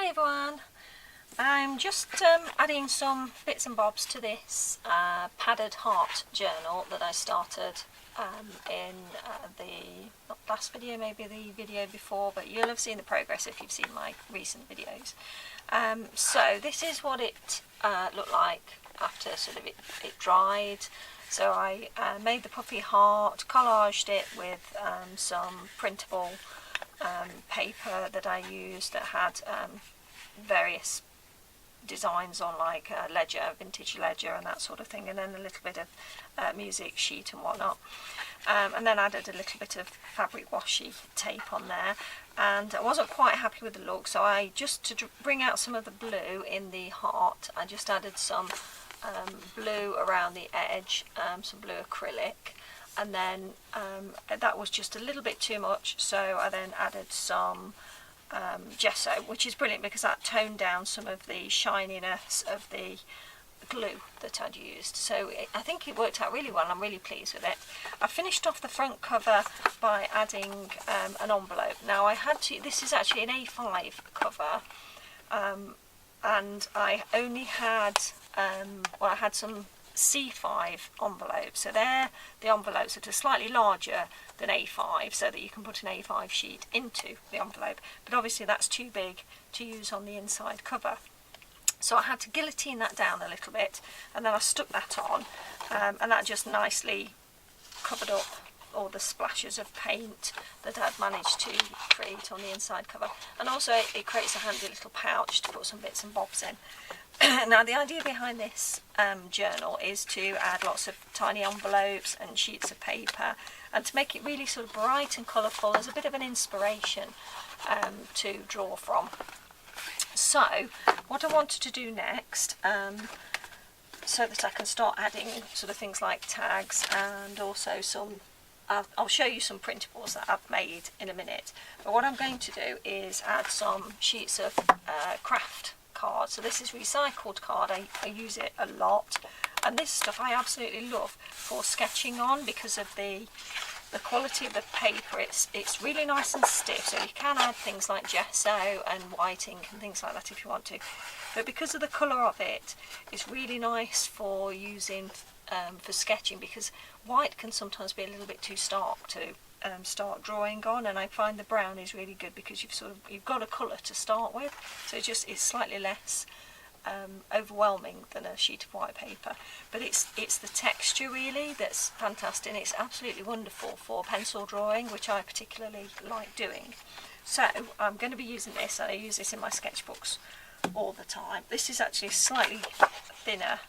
Hi everyone, I'm just adding some bits and bobs to this padded heart journal that I started in the not last video, maybe the video before, but you'll have seen the progress if you've seen my recent videos. So this is what it looked like after sort of it dried. So I made the puppy heart, collaged it with some printable paper that I used that had various designs on, like ledger, vintage ledger and that sort of thing, and then a little bit of music sheet and whatnot, and then added a little bit of fabric washi tape on there. And I wasn't quite happy with the look, so I just, to bring out some of the blue in the heart, I just added some blue around the edge, some blue acrylic, and then that was just a little bit too much, so I then added some gesso, which is brilliant because that toned down some of the shininess of the glue that I'd used. So I think it worked out really well. I'm really pleased with it. I finished off the front cover by adding an envelope. Now I had to, this is actually an A5 cover, and I only had, well, I had some C5 envelopes, so they're the envelopes that are slightly larger than A5, so that you can put an A5 sheet into the envelope, but obviously that's too big to use on the inside cover. So I had to guillotine that down a little bit, and then I stuck that on, and that just nicely covered up all the splashes of paint that I'd managed to create on the inside cover. And also it creates a handy little pouch to put some bits and bobs in. Now the idea behind this journal is to add lots of tiny envelopes and sheets of paper, and to make it really sort of bright and colourful as a bit of an inspiration to draw from. So what I wanted to do next, so that I can start adding sort of things like tags, and also some, I'll show you some printables that I've made in a minute, but what I'm going to do is add some sheets of craft card. So this is recycled card. I use it a lot, and this stuff I absolutely love for sketching on because of the quality of the paper. It's really nice and stiff, so you can add things like gesso and white ink and things like that if you want to, but because of the colour of it, it's really nice for using for sketching, because white can sometimes be a little bit too stark to start drawing on, and I find the brown is really good because you've got a colour to start with, so it's slightly less overwhelming than a sheet of white paper. But it's the texture really that's fantastic, and it's absolutely wonderful for pencil drawing, which I particularly like doing. So I'm going to be using this, and I use this in my sketchbooks all the time. This is actually slightly thinner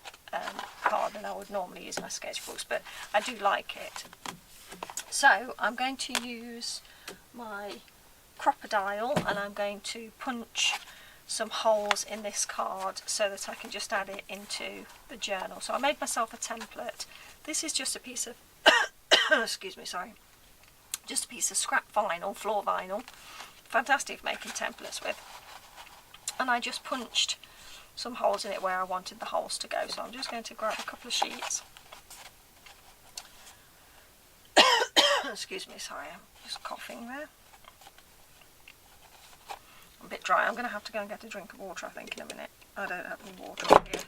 card than I would normally use in my sketchbooks, but I do like it. So I'm going to use my crocodile, and I'm going to punch some holes in this card so that I can just add it into the journal. So I made myself a template. This is just a piece of excuse me, sorry, just a piece of scrap vinyl, floor vinyl, fantastic for making templates with, and I just punched some holes in it where I wanted the holes to go. So I'm just going to grab a couple of sheets. Excuse me, sorry, I'm just coughing there. I'm a bit dry. I'm going to have to go and get a drink of water, I think, in a minute. I don't have any water up here.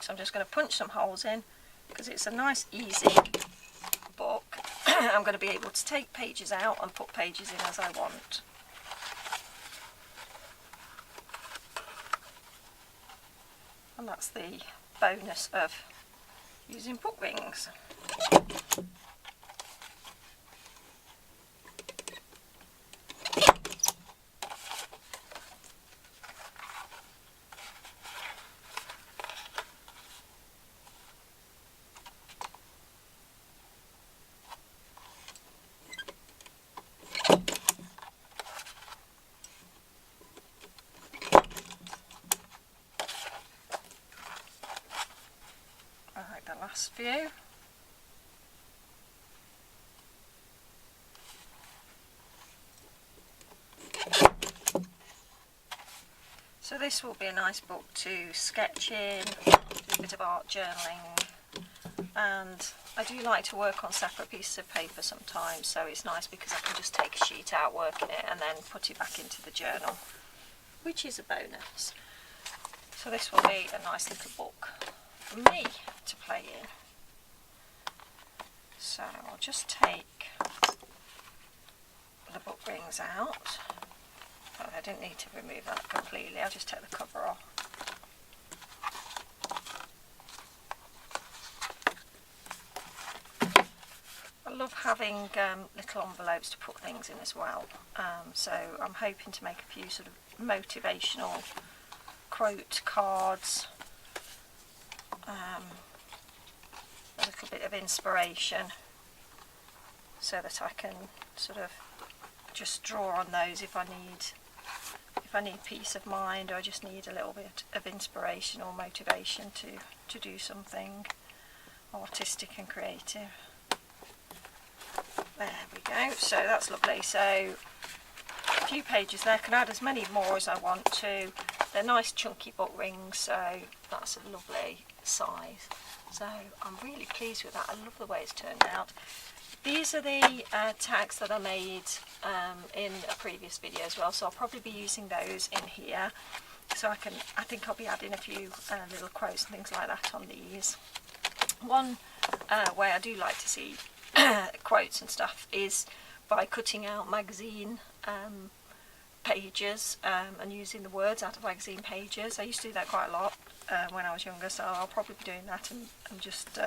So I'm just going to punch some holes in, because it's a nice, easy book. I'm going to be able to take pages out and put pages in as I want. And that's the bonus of using book rings. Last few. So this will be a nice book to sketch in, do a bit of art journaling, and I do like to work on separate pieces of paper sometimes, so it's nice because I can just take a sheet out, work in it, and then put it back into the journal, which is a bonus. So this will be a nice little book for me to play in. So I'll just take the book rings out. Oh, I didn't need to remove that completely, I'll just take the cover off. I love having little envelopes to put things in as well, so I'm hoping to make a few sort of motivational quote cards, a little bit of inspiration, so that I can sort of just draw on those if I need peace of mind, or I just need a little bit of inspiration or motivation to do something artistic and creative. There we go, so that's lovely. So a few pages there, can add as many more as I want to. They're nice chunky book rings, so that's a lovely size. So I'm really pleased with that. I love the way it's turned out. These are the tags that I made in a previous video as well, so I'll probably be using those in here. So I think I'll be adding a few little quotes and things like that on these. One way I do like to see quotes and stuff is by cutting out magazine pages and using the words out of magazine pages. I used to do that quite a lot when I was younger, so I'll probably be doing that and just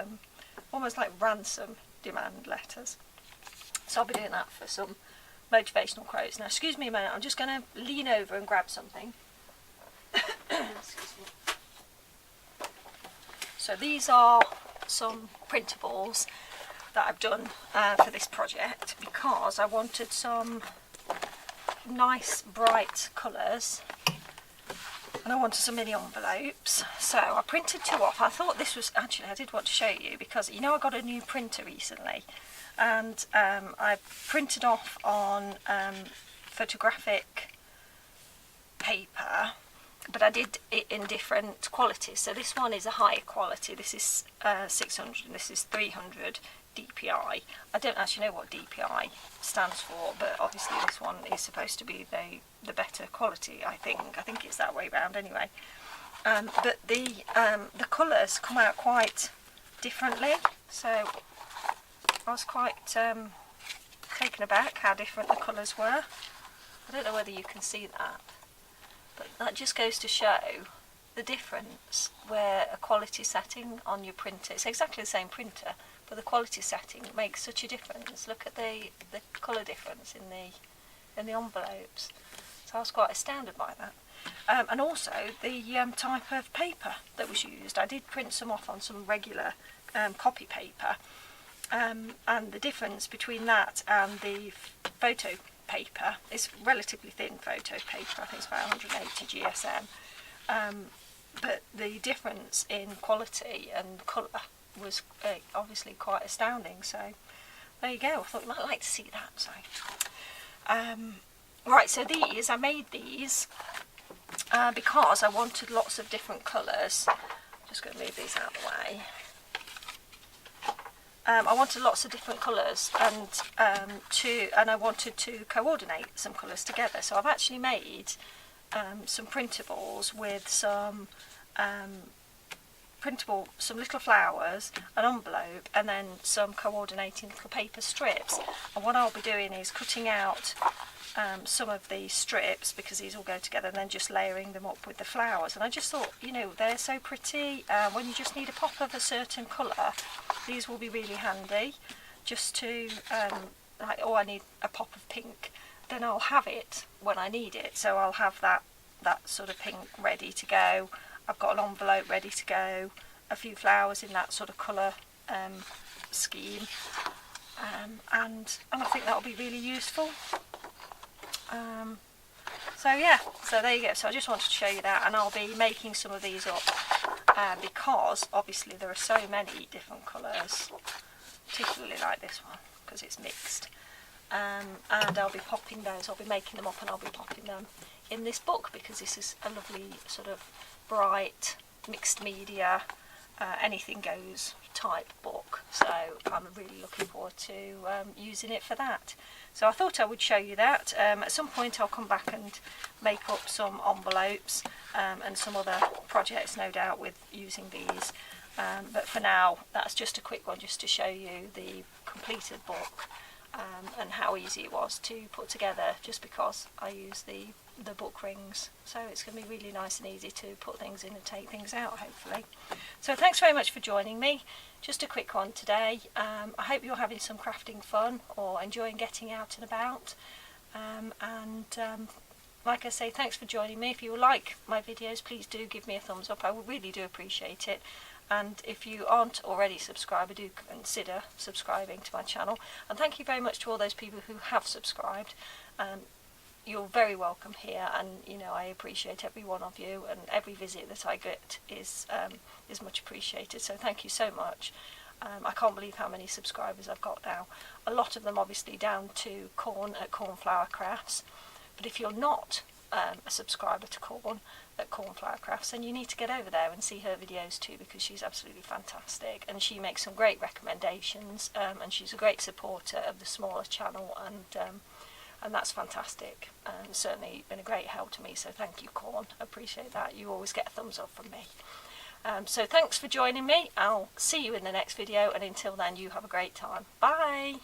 almost like ransom demand letters. So I'll be doing that for some motivational quotes. Now excuse me a minute, I'm just going to lean over and grab something. Excuse me. So these are some printables that I've done for this project, because I wanted some nice bright colours and I wanted some mini envelopes, so I printed two off. I thought this was, actually I did want to show you, because you know I got a new printer recently, and I printed off on photographic paper, but I did it in different qualities. So this one is a higher quality, this is 600 and this is 300 DPI. I don't actually know what DPI stands for, but obviously this one is supposed to be the better quality, I think it's that way round anyway. But the colours come out quite differently, so I was quite taken aback how different the colours were. I don't know whether you can see that, but that just goes to show the difference where a quality setting on your printer, it's exactly the same printer, but the quality setting makes such a difference. Look at the colour difference in the envelopes. So I was quite astounded by that. And also the type of paper that was used. I did print some off on some regular copy paper, and the difference between that and the photo paper is relatively thin photo paper. I think it's about 180 GSM. But the difference in quality and colour was obviously quite astounding, so there you go. I thought you might like to see that. So right, so these, I made these because I wanted lots of different colours. Just going to move these out of the way. I wanted lots of different colours, and I wanted to coordinate some colours together. So I've actually made some printables with some some little flowers, an envelope, and then some coordinating little paper strips. And what I'll be doing is cutting out some of these strips, because these all go together, and then just layering them up with the flowers. And I just thought, you know, they're so pretty. When you just need a pop of a certain colour, these will be really handy. Just to like, oh, I need a pop of pink, then I'll have it when I need it. So I'll have that sort of pink ready to go. I've got an envelope ready to go, a few flowers in that sort of colour scheme, and I think that'll be really useful. So yeah, so there you go. So I just wanted to show you that, and I'll be making some of these up because obviously there are so many different colours, particularly like this one because it's mixed, and I'll be popping those, I'll be making them up and I'll be popping them in this book, because this is a lovely sort of bright mixed media, anything goes type book, so I'm really looking forward to using it for that. So I thought I would show you that. At some point I'll come back and make up some envelopes and some other projects no doubt with using these, but for now that's just a quick one just to show you the completed book and how easy it was to put together, just because I use the book rings, so it's going to be really nice and easy to put things in and take things out hopefully. So thanks very much for joining me. Just a quick one today. I hope you're having some crafting fun or enjoying getting out and about, like I say, thanks for joining me. If you like my videos, please do give me a thumbs up. I really do appreciate it. And if you aren't already subscribed, do consider subscribing to my channel. And thank you very much to all those people who have subscribed. You're very welcome here, and you know I appreciate every one of you, and every visit that I get is much appreciated. So thank you so much. I can't believe how many subscribers I've got now. A lot of them obviously down to Corn at Cornflower Crafts. But if you're not a subscriber to Corn at Cornflower Crafts, then you need to get over there and see her videos too, because she's absolutely fantastic and she makes some great recommendations, and she's a great supporter of the smaller channel, and that's fantastic. Certainly been a great help to me, so thank you, Corn. I appreciate that. You always get a thumbs up from me. So thanks for joining me. I'll see you in the next video, and until then you have a great time. Bye.